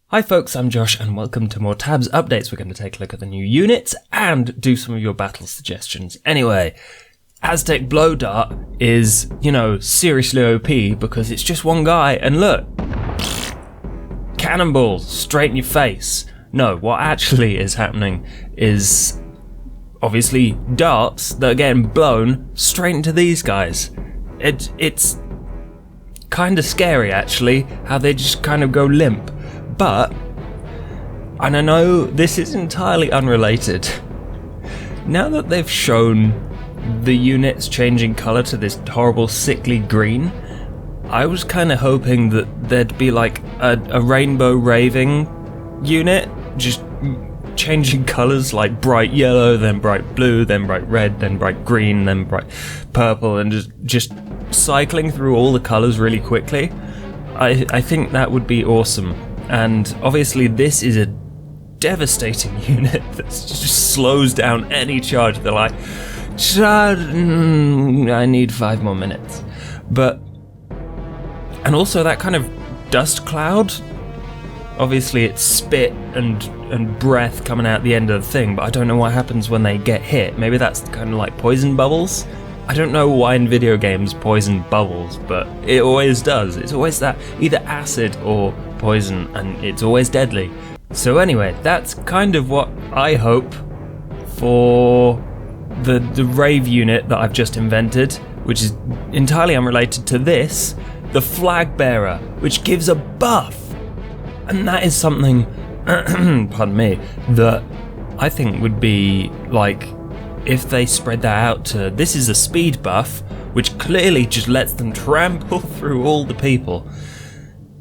Hi folks, I'm Josh and welcome to more Tabs updates. We're going to take a look at the new units and do some of your battle suggestions. Anyway, AZTEC BLOWDARTER is, seriously OP because it's just one guy and look, cannonballs straight in your face. No, what actually is happening is obviously darts that are getting blown straight into these guys. It's kind of scary actually, how they just kind of go limp. But, and I know this is entirely unrelated, now that they've shown the units changing colour to this horrible sickly green, I was kind of hoping that there'd be like a rainbow raving unit, just changing colours like bright yellow, then bright blue, then bright red, then bright green, then bright purple, and just cycling through all the colours really quickly. I think that would be awesome. And obviously this is a devastating unit that just slows down any charge. They're like, I need 5 more minutes. And also that kind of dust cloud, obviously it's spit and breath coming out the end of the thing, but I don't know what happens when they get hit. Maybe that's kind of like poison bubbles. I don't know why in video games poison bubbles, but it always does. It's always that, either acid or poison, and it's always deadly. So anyway, that's kind of what I hope for the rave unit that I've just invented, which is entirely unrelated to this, the flag bearer, which gives a buff. And that is something, pardon me, that I think would be like, if they spread that out to, this is a speed buff, which clearly just lets them trample through all the people.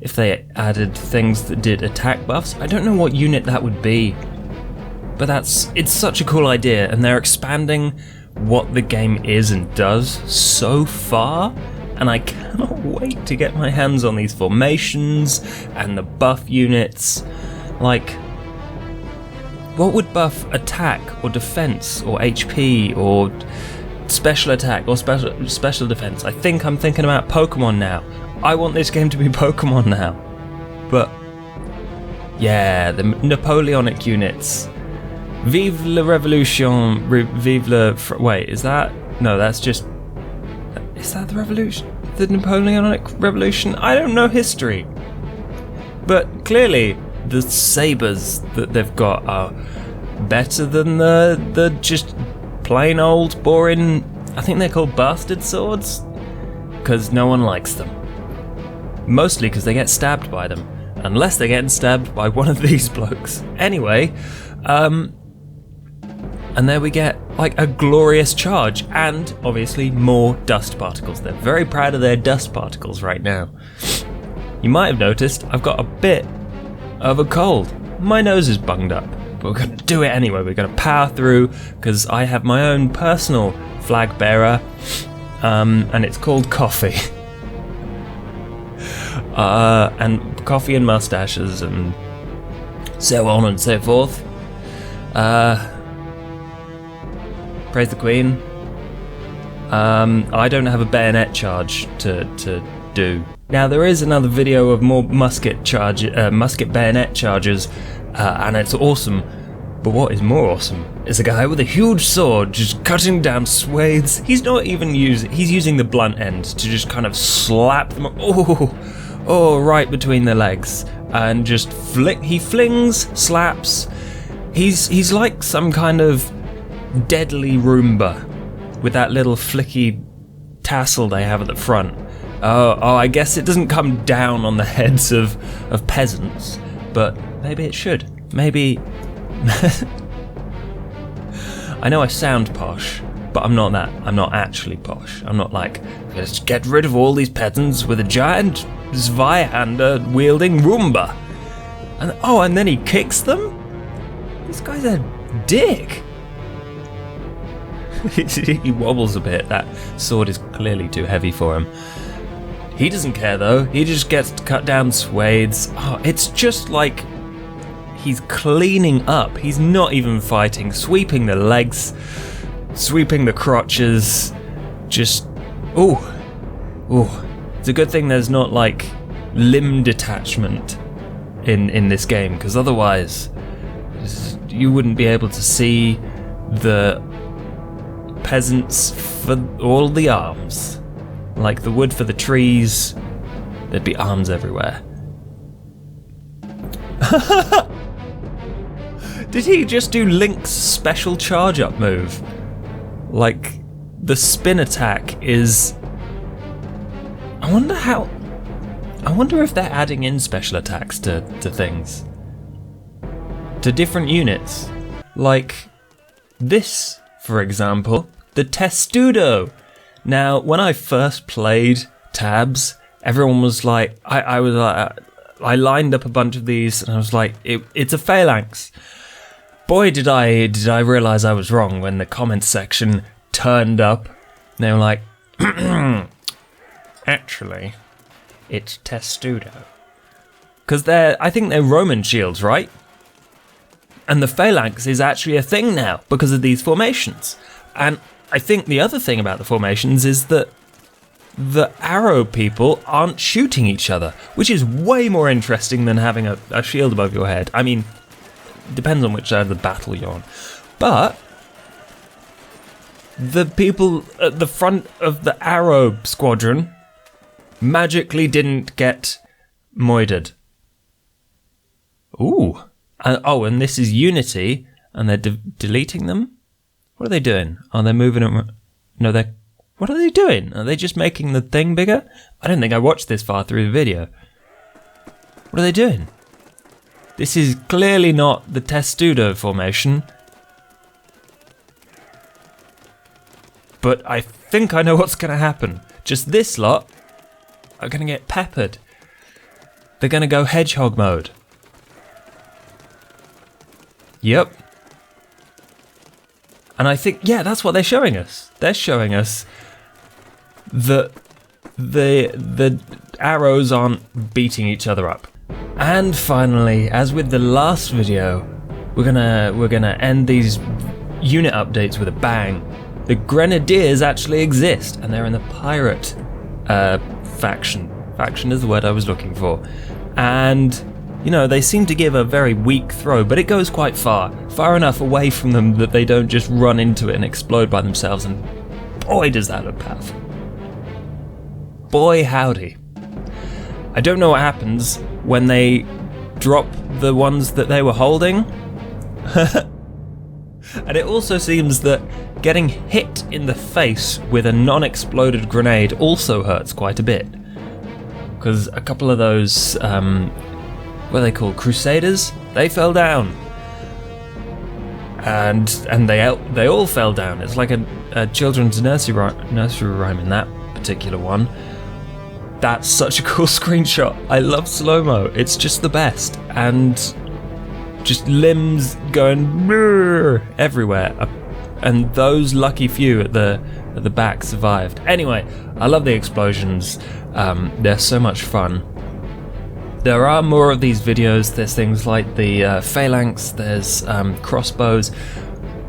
If they added things that did attack buffs, I don't know what unit that would be, but it's such a cool idea, and they're expanding what the game is and does so far, and I cannot wait to get my hands on these formations and the buff units. Like, what would buff attack or defense or HP or special attack or special defense? I think I'm thinking about Pokemon now. I want this game to be Pokemon now. But yeah, the Napoleonic units. Vive la Revolution, vive la... Wait, is that... No, that's just... Is that the revolution? The Napoleonic Revolution? I don't know history. But clearly, the sabers that they've got are better than the just plain old boring, I think they're called bastard swords, because no one likes them. Mostly because they get stabbed by them, unless they're getting stabbed by one of these blokes. Anyway, and there we get like a glorious charge, and obviously more dust particles. They're very proud of their dust particles right now. You might have noticed I've got a bit of a cold. My nose is bunged up, but we're going to do it anyway. We're going to power through because I have my own personal flag bearer, and it's called coffee. And coffee and mustaches and so on and so forth. Praise the Queen. I don't have a bayonet charge to do. Now there is another video of more musket bayonet charges, and it's awesome. But what is more awesome is a guy with a huge sword just cutting down swathes. He's not even he's using the blunt end to just kind of slap them. Oh, right between the legs, and just he flings, slaps. He's like some kind of deadly Roomba with that little flicky tassel they have at the front. Oh, I guess it doesn't come down on the heads of peasants, but maybe it should. Maybe... I know I sound posh, but I'm not that. I'm not actually posh. I'm not like, let's get rid of all these peasants with a giant zweihander wielding Roomba. And then he kicks them? This guy's a dick. He wobbles a bit. That sword is clearly too heavy for him. He doesn't care though, he just gets to cut down swathes. Oh, it's just like he's cleaning up. He's not even fighting, sweeping the legs, sweeping the crotches, just, it's a good thing there's not like limb detachment in this game, because otherwise you wouldn't be able to see the peasants for all the arms. Like the wood for the trees, there'd be arms everywhere. Did he just do Link's special charge-up move? Like, the spin attack is... I wonder if they're adding in special attacks to things. To different units. Like this, for example, the testudo. Now, when I first played Tabs, everyone was like, I lined up a bunch of these and I was like, it's a phalanx. Boy, did I realise I was wrong when the comments section turned up. They were like, actually, it's testudo. Because I think they're Roman shields, right? And the phalanx is actually a thing now because of these formations. And I think the other thing about the formations is that the arrow people aren't shooting each other, which is way more interesting than having a shield above your head. I mean, depends on which side of the battle you're on. But the people at the front of the arrow squadron magically didn't get moided. Ooh. And this is Unity, and they're deleting them? What are they doing? Oh, they're moving them. No, what are they doing? Are they just making the thing bigger? I don't think I watched this far through the video. What are they doing? This is clearly not the testudo formation. But I think I know what's going to happen. Just this lot are going to get peppered. They're going to go hedgehog mode. Yep. And I think, yeah, that's what they're showing us. They're showing us that the arrows aren't beating each other up. And finally, as with the last video, we're gonna end these unit updates with a bang. The Grenadiers actually exist, and they're in the pirate faction. Faction is the word I was looking for. And, you know, they seem to give a very weak throw, but it goes quite far. Far enough away from them that they don't just run into it and explode by themselves, and boy does that look powerful. Boy howdy. I don't know what happens when they drop the ones that they were holding. And it also seems that getting hit in the face with a non-exploded grenade also hurts quite a bit. Because a couple of those, what are they called, Crusaders? They fell down. And they all fell down. It's like a children's nursery rhyme in that particular one. That's such a cool screenshot. I love slow-mo. It's just the best. And just limbs going everywhere. And those lucky few at the back survived. Anyway, I love the explosions. They're so much fun. There are more of these videos. There's things like the phalanx. There's crossbows.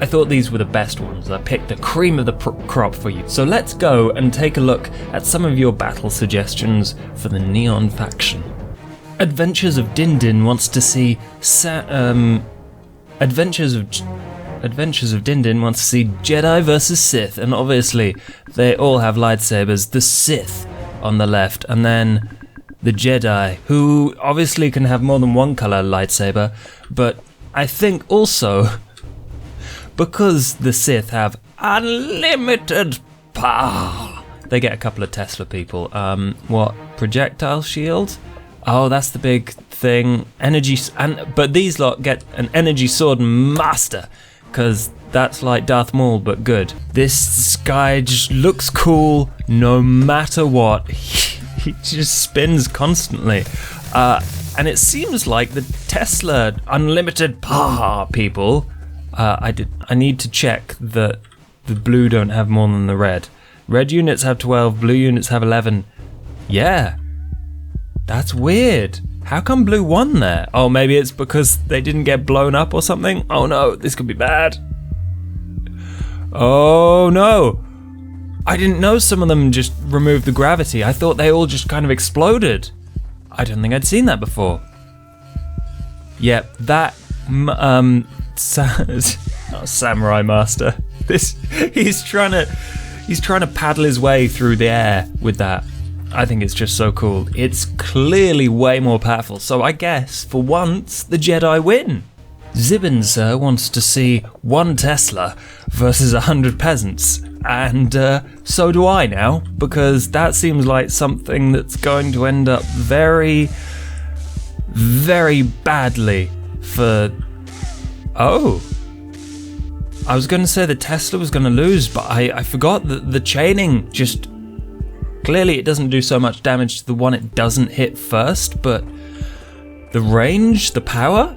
I thought these were the best ones. I picked the cream of the crop for you. So let's go and take a look at some of your battle suggestions for the Neon faction. Adventures of Dindin wants to see Adventures of Dindin wants to see Jedi versus Sith, and obviously they all have lightsabers. The Sith on the left, and then the Jedi, who obviously can have more than one color lightsaber, but I think also because the Sith have unlimited power, they get a couple of Tesla people. What, projectile shield? Oh, that's the big thing. Energy, but these lot get an energy sword master, because that's like Darth Maul, but good. This guy just looks cool no matter what. He just spins constantly. And it seems like the Tesla unlimited power people, I need to check that the blue don't have more than the red. Red units have 12, blue units have 11. Yeah. That's weird. How come blue won there? Oh, maybe it's because they didn't get blown up or something? Oh no, this could be bad. Oh no. I didn't know some of them just removed the gravity. I thought they all just kind of exploded. I don't think I'd seen that before. Yep, that samurai master. He's trying to paddle his way through the air with that. I think it's just so cool. It's clearly way more powerful. So I guess for once the Jedi win. Zibin sir wants to see 1 Tesla versus 100 peasants, and so do I now, because that seems like something that's going to end up very, very badly for... Oh, I was going to say the Tesla was going to lose, but I forgot that the chaining just... Clearly it doesn't do so much damage to the one it doesn't hit first, but the range, the power...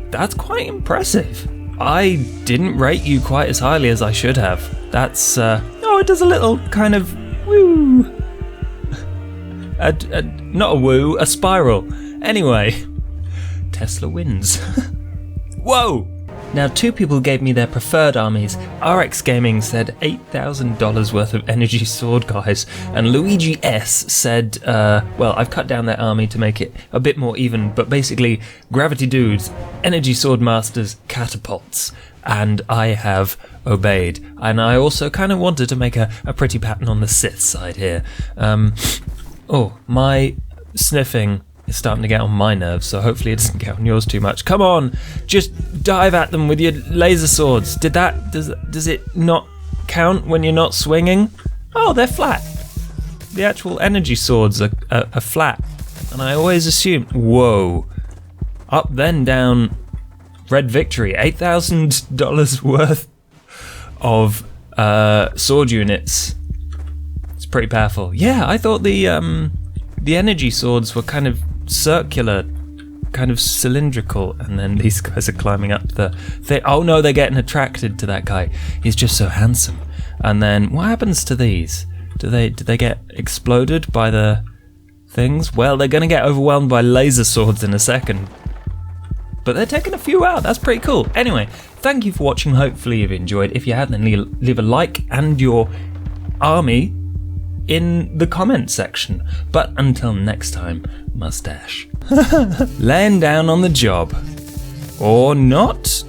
That's quite impressive. I didn't rate you quite as highly as I should have. That's, oh, it does a little kind of woo. Not a woo, a spiral. Anyway, Tesla wins. Whoa! Now, 2 people gave me their preferred armies. RX Gaming said $8,000 worth of energy sword guys, and Luigi S said, well, I've cut down their army to make it a bit more even, but basically, gravity dudes, energy sword masters, catapults, and I have obeyed. And I also kind of wanted to make a pretty pattern on the Sith side here. Oh, my sniffing is starting to get on my nerves, so hopefully it doesn't get on yours too much. Come on, just dive at them with your laser swords. Does it not count when you're not swinging? Oh, they're flat. The actual energy swords are flat, and I always assume. Whoa, up then down, red victory. $8,000 worth of sword units. It's pretty powerful. Yeah, I thought the energy swords were kind of circular, kind of cylindrical, and then these guys are climbing up the thing. Oh no, they're getting attracted to that guy. He's just so handsome. And then what happens to these? Do they get exploded by the things? Well, they're gonna get overwhelmed by laser swords in a second. But they're taking a few out. That's pretty cool. Anyway, thank you for watching. Hopefully you've enjoyed. If you have, then leave a like and your army in the comment section. But until next time, mustache. Laying down on the job. Or not.